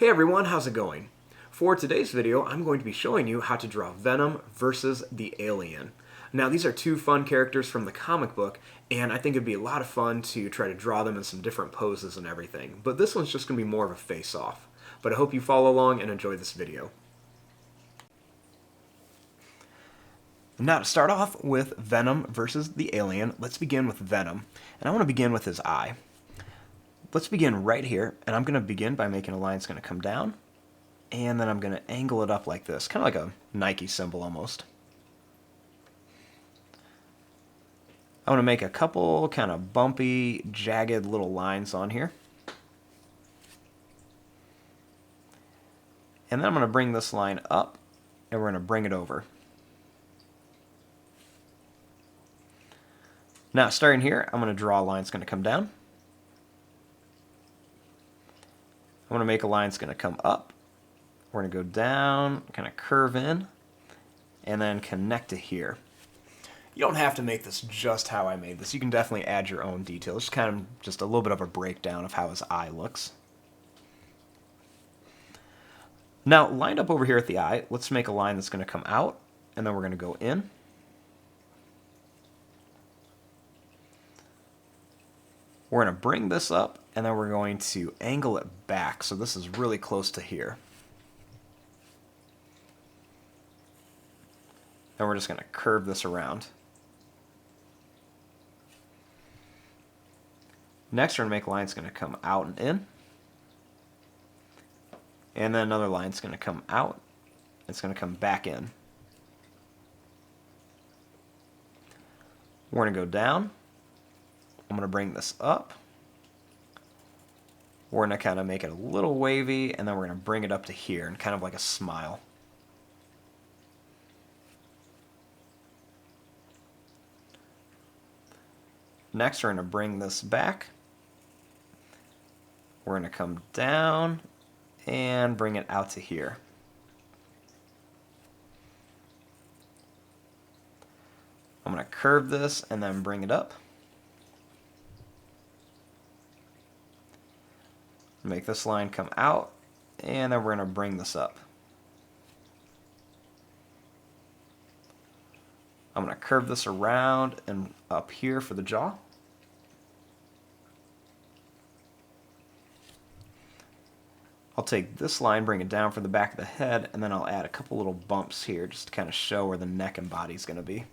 Hey everyone, how's it going? For today's video, I'm going to be showing you how to draw Venom versus the Alien. Now, these are two fun characters from the comic book, and I think it'd be a lot of fun to try to draw them in some different poses and everything. But this one's just going to be more of a face-off. But I hope you follow along and enjoy this video. Now, to start off with Venom versus the Alien, let's begin with Venom. And I want to begin with his eye. Let's begin right here, and I'm going to begin by making a line that's going to come down, and then I'm going to angle it up like this, kind of like a Nike symbol almost. I want to make a couple kind of bumpy, jagged little lines on here. And then I'm going to bring this line up, and we're going to bring it over. Now, starting here, I'm going to draw a line that's going to come down. I'm going to make a line that's going to come up. We're going to go down, kind of curve in, and then connect to here. You don't have to make this just how I made this. You can definitely add your own details. Just kind of just a little bit of a breakdown of how his eye looks. Now, lined up over here at the eye, let's make a line that's going to come out, and then we're going to go in. We're going to bring this up, and then we're going to angle it back, so this is really close to here. And we're just going to curve this around. Next, we're going to make a line that's going to come out and in. And then another line that's going to come out. It's going to come back in. We're going to go down. I'm going to bring this up. We're going to kind of make it a little wavy, and then we're going to bring it up to here, and kind of like a smile. Next, we're going to bring this back. We're going to come down and bring it out to here. I'm going to curve this and then bring it up. Make this line come out, and then we're going to bring this up. I'm going to curve this around and up here for the jaw. I'll take this line, bring it down for the back of the head, and then I'll add a couple little bumps here just to kind of show where the neck and body is going to be.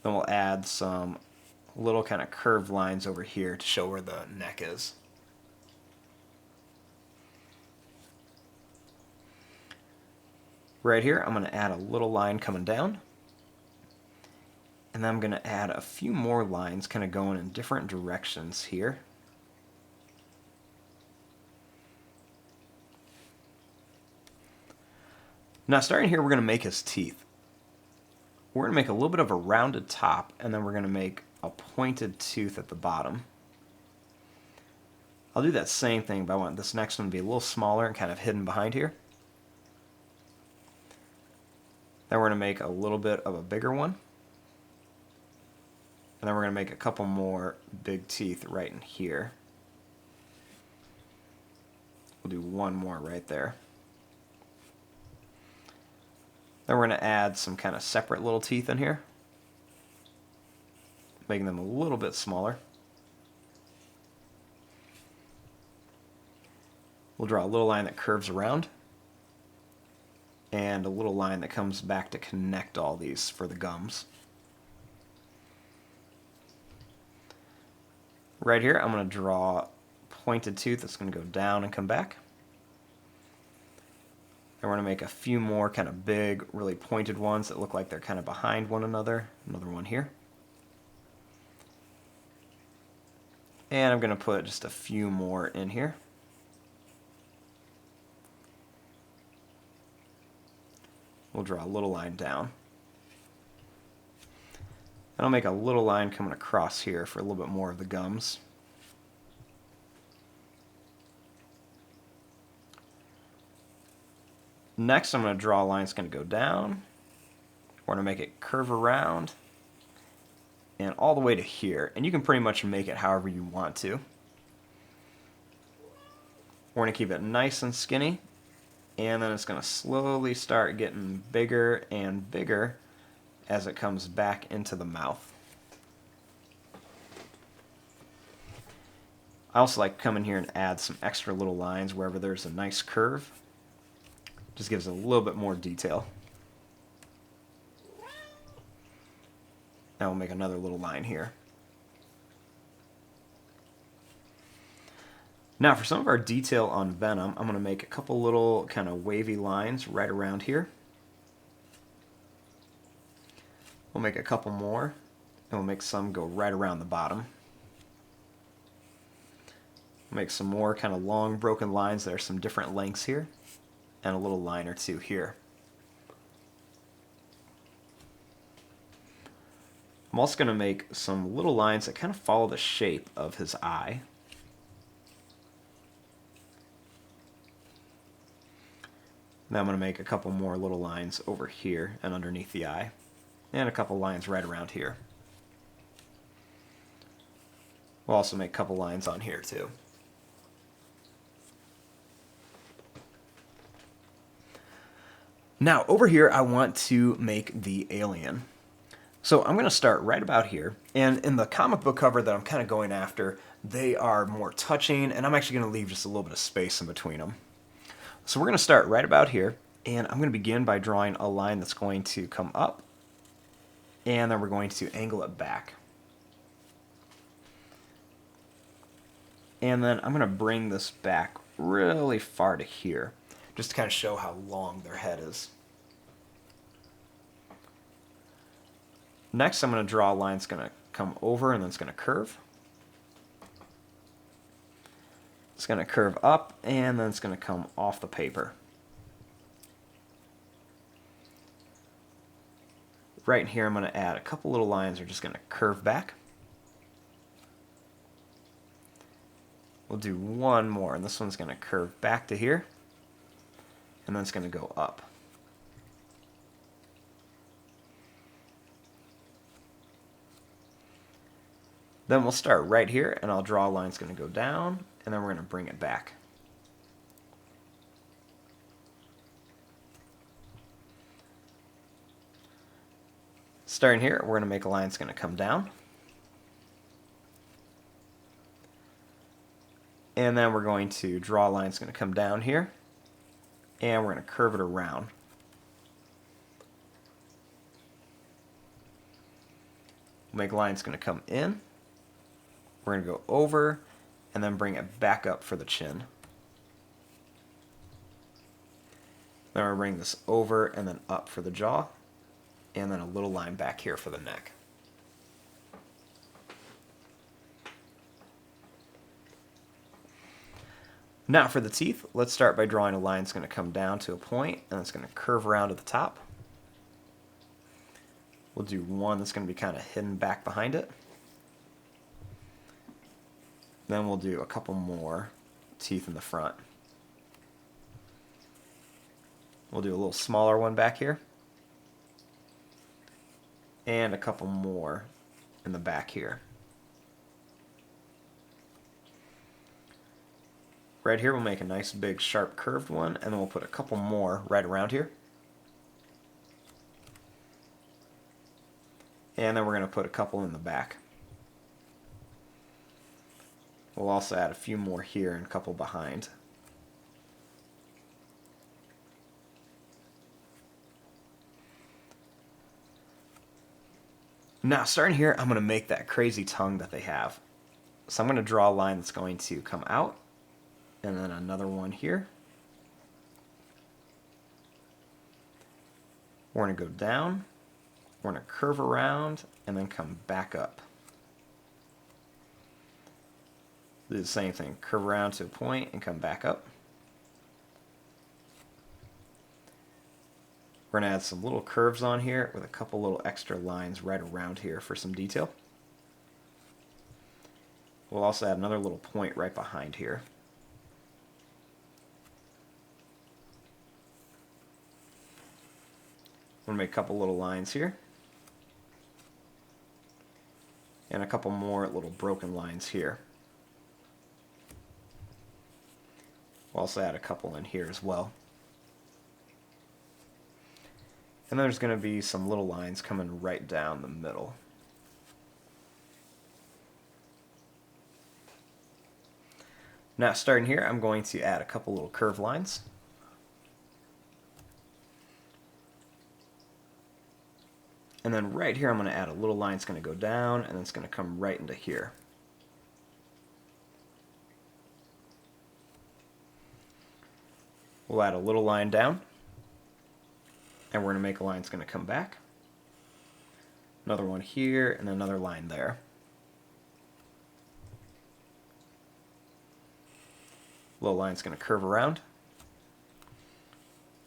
Then we'll add some little kind of curved lines over here to show where the neck is. Right here, I'm going to add a little line coming down. And then I'm going to add a few more lines kind of going in different directions here. Now, starting here, we're going to make his teeth. We're going to make a little bit of a rounded top, and then we're going to make a pointed tooth at the bottom. I'll do that same thing, but I want this next one to be a little smaller and kind of hidden behind here. Then we're going to make a little bit of a bigger one. And then we're going to make a couple more big teeth right in here. We'll do one more right there. Then we're going to add some kind of separate little teeth in here, making them a little bit smaller. We'll draw a little line that curves around, and a little line that comes back to connect all these for the gums. Right here, I'm going to draw a pointed tooth that's going to go down and come back. And we're going to make a few more kind of big, really pointed ones that look like they're kind of behind one another. Another one here. And I'm going to put just a few more in here. We'll draw a little line down. And I'll make a little line coming across here for a little bit more of the gums. Next, I'm going to draw a line that's going to go down. We're going to make it curve around. and all the way to here. And you can pretty much make it however you want to. We're going to keep it nice and skinny, and then it's going to slowly start getting bigger and bigger as it comes back into the mouth. I also like to come in here and add some extra little lines wherever there's a nice curve. Just gives it a little bit more detail. Now we'll make another little line here. Now for some of our detail on Venom, I'm going to make a couple little kind of wavy lines right around here. We'll make a couple more, and we'll make some go right around the bottom. We'll make some more kind of long broken lines that are some different lengths here, and a little line or two here. I'm also going to make some little lines that kind of follow the shape of his eye. Then I'm going to make a couple more little lines over here and underneath the eye, and a couple lines right around here. We'll also make a couple lines on here too. Now over here I want to make the alien. So I'm going to start right about here, and in the comic book cover that I'm kind of going after, they are more touching, and I'm actually going to leave just a little bit of space in between them. So we're going to start right about here, and I'm going to begin by drawing a line that's going to come up, and then we're going to angle it back. And then I'm going to bring this back really far to here, just to kind of show how long their head is. Next, I'm going to draw a line that's going to come over and then it's going to curve. It's going to curve up and then it's going to come off the paper. Right in here, I'm going to add a couple little lines that are just going to curve back. We'll do one more, and this one's going to curve back to here, and then it's going to go up. Then we'll start right here, and I'll draw a line that's going to go down, and then we're going to bring it back. Starting here, we're going to make a line that's going to come down. And then we're going to draw a line that's going to come down here, and we're going to curve it around. We'll make a line that's going to come in. We're going to go over and then bring it back up for the chin. Then we're going to bring this over and then up for the jaw, and then a little line back here for the neck. Now for the teeth, let's start by drawing a line that's going to come down to a point, and it's going to curve around to the top. We'll do one that's going to be kind of hidden back behind it. Then we'll do a couple more teeth in the front. We'll do a little smaller one back here. And a couple more in the back here. Right here we'll make a nice big sharp curved one, and then we'll put a couple more right around here. And then we're going to put a couple in the back. We'll also add a few more here and a couple behind. Now starting here, I'm going to make that crazy tongue that they have. So I'm going to draw a line that's going to come out, and then another one here. We're going to go down, we're going to curve around, and then come back up. Do the same thing, curve around to a point and come back up. We're going to add some little curves on here with a couple little extra lines right around here for some detail. We'll also add another little point right behind here. We're going to make a couple little lines here. and a couple more little broken lines here. We'll also add a couple in here as well. And then there's going to be some little lines coming right down the middle. Now starting here, I'm going to add a couple little curved lines. And then right here I'm going to add a little line that's going to go down, and then it's going to come right into here. We'll add a little line down, and we're going to make a line that's going to come back. Another one here, and another line there. Little line's going to curve around,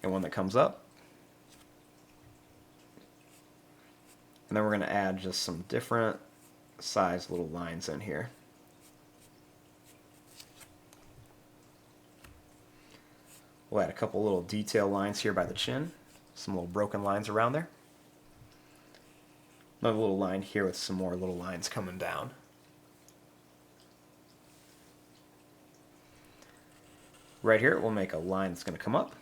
and one that comes up. And then we're going to add just some different size little lines in here. We'll add a couple little detail lines here by the chin, some little broken lines around there. Another little line here with some more little lines coming down. Right here we'll make a line that's going to come up.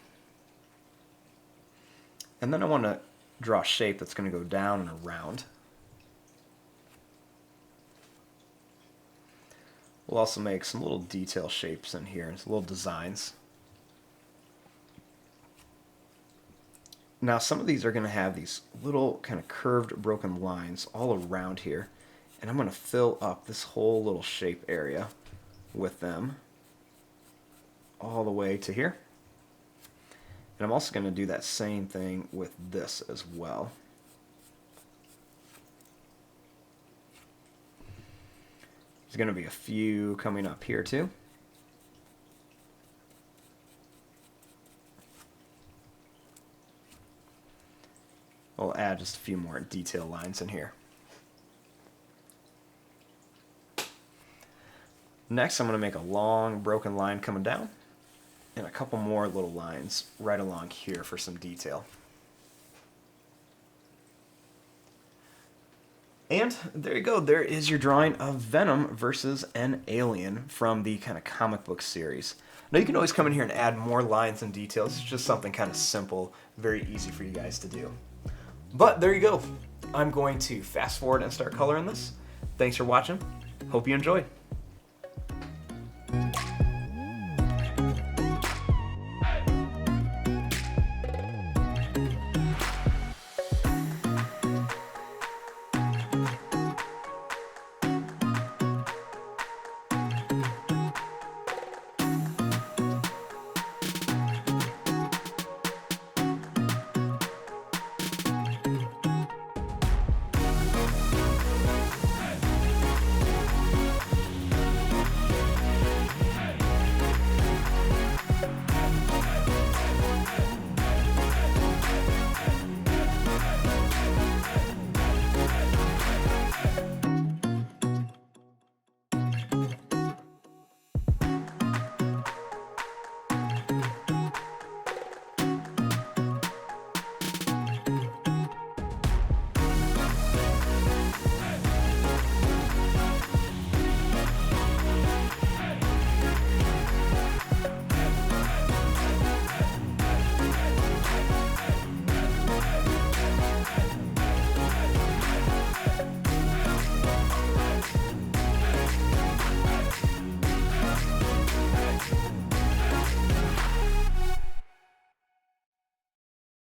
And then I want to draw a shape that's going to go down and around. We'll also make some little detail shapes in here, some little designs. Now some of these are going to have these little kind of curved broken lines all around here, and I'm going to fill up this whole little shape area with them all the way to here. And I'm also going to do that same thing with this as well. There's going to be a few coming up here too. We'll add just a few more detail lines in here. Next, I'm going to make a long broken line coming down, and a couple more little lines right along here for some detail. And there you go, there is your drawing of Venom versus an Alien from the kind of comic book series. Now you can always come in here and add more lines and details. It's just something kind of simple, very easy for you guys to do. But there you go. I'm going to fast forward and start coloring this. Thanks for watching. Hope you enjoyed.